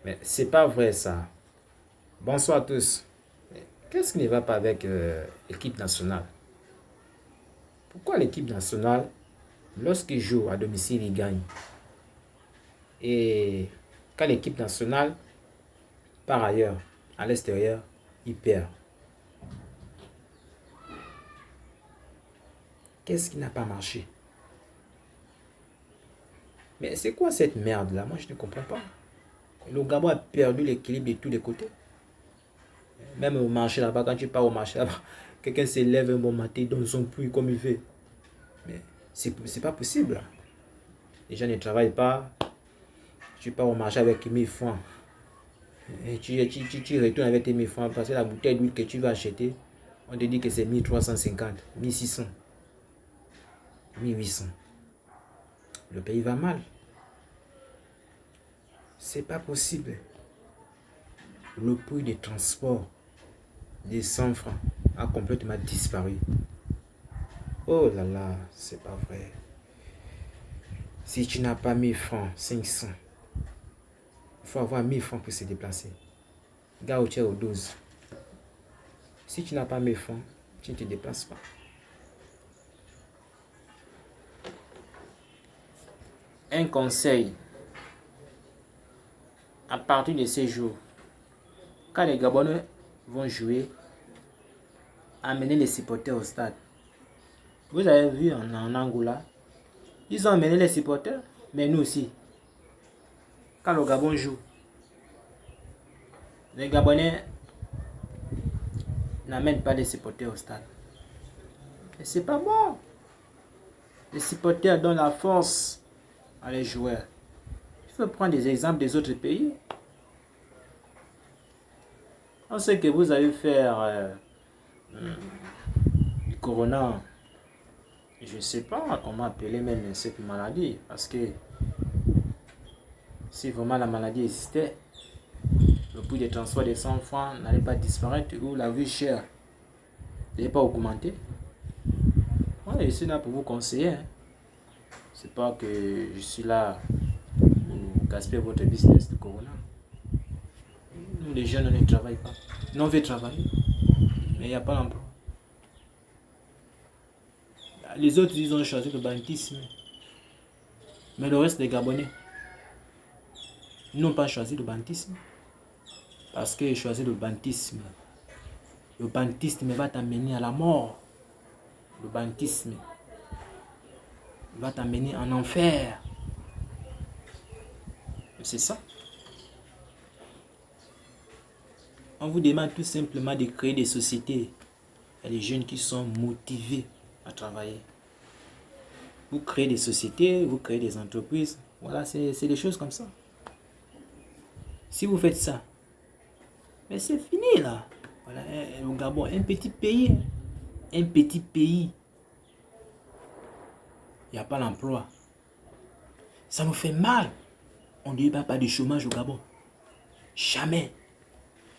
Mais c'est pas vrai ça. Bonsoir à tous. Qu'est-ce qui ne va pas avec l'équipe nationale? Pourquoi l'équipe nationale, lorsqu'il joue à domicile, il gagne? Et quand l'équipe nationale, par ailleurs, à l'extérieur, il perd? Qu'est-ce qui n'a pas marché? Mais c'est quoi cette merde-là? Moi, je ne comprends pas. Le Gabon a perdu l'équilibre de tous les côtés. Même au marché là-bas, quand tu pars au marché là-bas, quelqu'un s'élève un bon matin, il donne son prix comme il veut. Mais c'est pas possible. Les gens ne travaillent pas. Tu pars au marché avec 1000 francs. Et tu retournes avec tes 1000 francs parce que la bouteille d'huile que tu vas acheter, on te dit que c'est 1350, 1600, 1800. Le pays va mal. C'est pas possible. Le prix des transports des 100 francs a complètement disparu. Oh là là, c'est pas vrai. Si tu n'as pas 1000 francs, 500, il faut avoir 1000 francs pour se déplacer. Gare routière au 12. Si tu n'as pas 1000 francs, tu ne te déplaces pas. Un conseil, à partir de ces jours, quand les Gabonais vont jouer, amener les supporters au stade. Vous avez vu en Angola, ils ont amené les supporters, mais nous aussi. Quand le Gabon joue, les Gabonais n'amènent pas les supporters au stade. Et c'est pas bon. Les supporters donnent la force à les joueurs. Il faut prendre des exemples des autres pays. On sait que vous allez faire du corona. Je ne sais pas comment appeler même cette maladie. Parce que si vraiment la maladie existait, le prix des transports des 100 francs n'allait pas disparaître ou la vie chère n'allait pas augmenter. Ouais, je suis là pour vous conseiller. Hein. C'est pas que je suis là pour gaspiller votre business de corona. Nous, les jeunes, on ne travaille pas. Nous, on veut travailler, mais il n'y a pas d'emploi. Les autres, ils ont choisi le banquisme. Mais le reste des Gabonais n'ont pas choisi le banquisme. Parce qu'ils choisissent le banquisme. Le banquisme va t'amener à la mort. Le banquisme va t'amener en enfer. C'est ça. On vous demande tout simplement de créer des sociétés. Il y a des jeunes qui sont motivés à travailler. Vous créez des sociétés, vous créez des entreprises. Voilà, c'est des choses comme ça. Si vous faites ça, mais c'est fini là. Voilà, le Gabon, un petit pays. Un petit pays. Il n'y a pas d'emploi. Ça nous fait mal. On ne dit pas de chômage au Gabon. Jamais.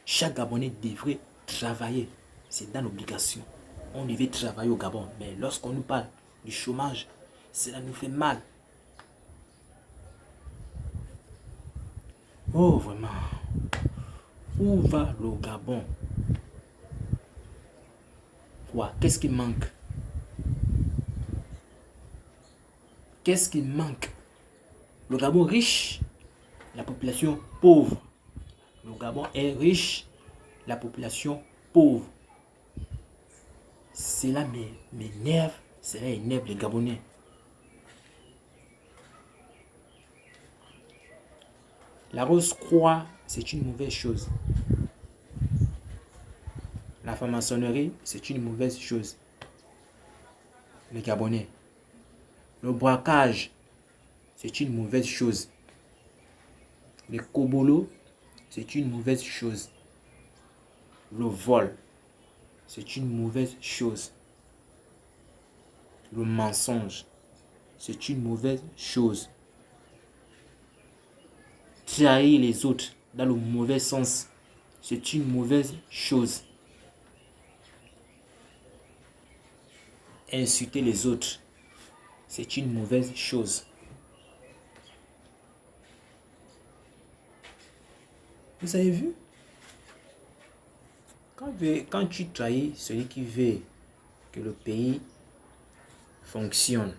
Chaque Gabonais devrait travailler. C'est dans l'obligation. On devait travailler au Gabon. Mais lorsqu'on nous parle du chômage, cela nous fait mal. Oh, vraiment. Où va le Gabon? Quoi? Qu'est-ce qui manque? Qu'est-ce qui manque? Le Gabon riche, la population pauvre. Le Gabon est riche, la population pauvre. Cela m'énerve, cela énerve les Gabonais. La rose-croix, c'est une mauvaise chose. La franc-maçonnerie, c'est une mauvaise chose. Les Gabonais. Le braquage, c'est une mauvaise chose. Les kobolos, c'est une mauvaise chose. Le vol, c'est une mauvaise chose. Le mensonge, c'est une mauvaise chose. Trahir les autres dans le mauvais sens, c'est une mauvaise chose. Insulter les autres, c'est une mauvaise chose. Vous avez vu? Quand tu trahis celui qui veut que le pays fonctionne,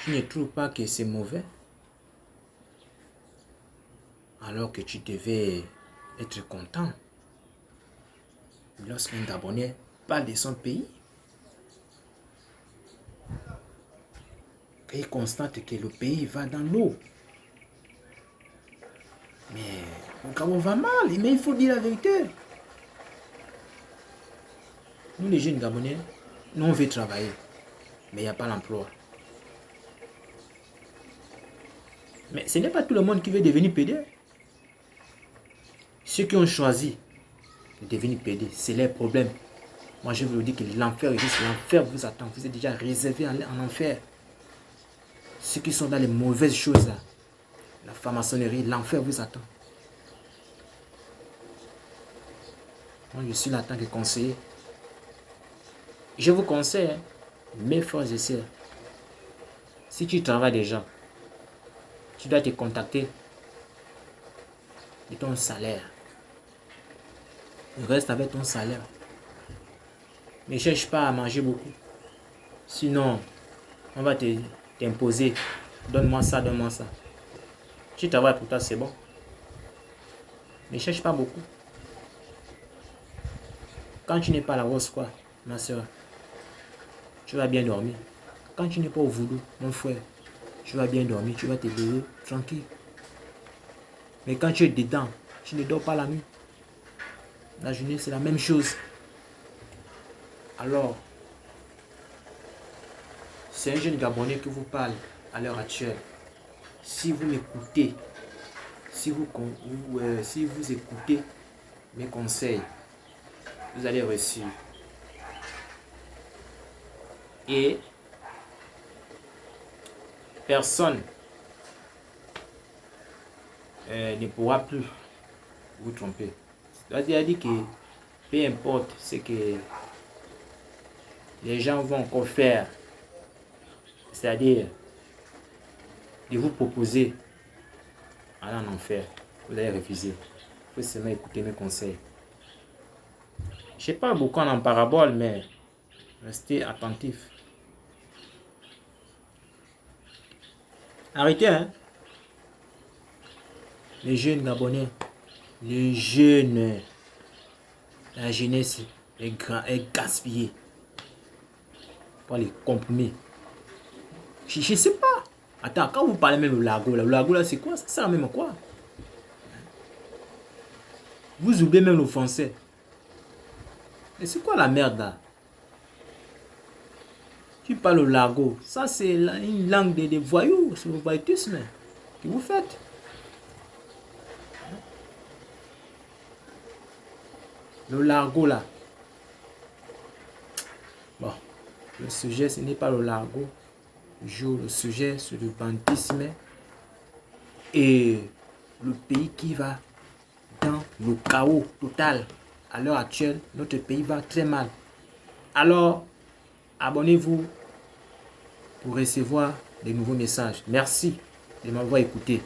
tu ne trouves pas que c'est mauvais? Alors que tu devais être content lorsqu'un Gabonais parle de son pays et constate que le pays va dans l'eau. Mais le Gabon va mal, mais il faut dire la vérité. Nous les jeunes Gabonais, nous on veut travailler, mais il n'y a pas l'emploi. Mais ce n'est pas tout le monde qui veut devenir PD. Ceux qui ont choisi de devenir PD, c'est leur problème. Moi je vous dis que l'enfer existe, l'enfer vous attend, vous êtes déjà réservé en enfer. Ceux qui sont dans les mauvaises choses là, la franc-maçonnerie, l'enfer vous attend. Moi je suis là en tant que conseiller. Je vous conseille, hein, mes frères et sœurs, si tu travailles déjà, tu dois te contacter de ton salaire. Reste avec ton salaire. Ne cherche pas à manger beaucoup. Sinon, on va t'imposer. Donne-moi ça, donne-moi ça. Tu travailles pour toi, c'est bon. Ne cherche pas beaucoup. Quand tu n'es pas à la rose, quoi, ma soeur, tu vas bien dormir. Quand tu n'es pas au voodoo, mon frère, tu vas bien dormir, tu vas te lever tranquille. Mais quand tu es dedans, tu ne dors pas la nuit. La journée, c'est la même chose. Alors, c'est un jeune Gabonais qui vous parle à l'heure actuelle. Si vous m'écoutez, si vous écoutez mes conseils, vous allez réussir. Et personne ne pourra plus vous tromper. C'est-à-dire que peu importe ce que les gens vont encore faire, c'est-à-dire de vous proposer aller en enfer, vous allez refuser. Il faut seulement écouter mes conseils. Je ne sais pas beaucoup en parabole, mais restez attentifs. Arrêtez, hein. Les jeunes Gabonais, les jeunes, la jeunesse est gaspillée pour les comprimer. Je ne sais pas. Attends, quand vous parlez même le lago là c'est quoi? Ça sert même à quoi? Vous oubliez même le français. Mais c'est quoi la merde là? Tu parles au lago. Ça c'est une langue des voyous. C'est le voyoutisme que vous faites. Le largo là. Bon, le sujet ce n'est pas le largo. Le sujet c'est le banditisme et le pays qui va dans le chaos total. À l'heure actuelle, notre pays va très mal. Alors, abonnez-vous pour recevoir de nouveaux messages. Merci de m'avoir écouté.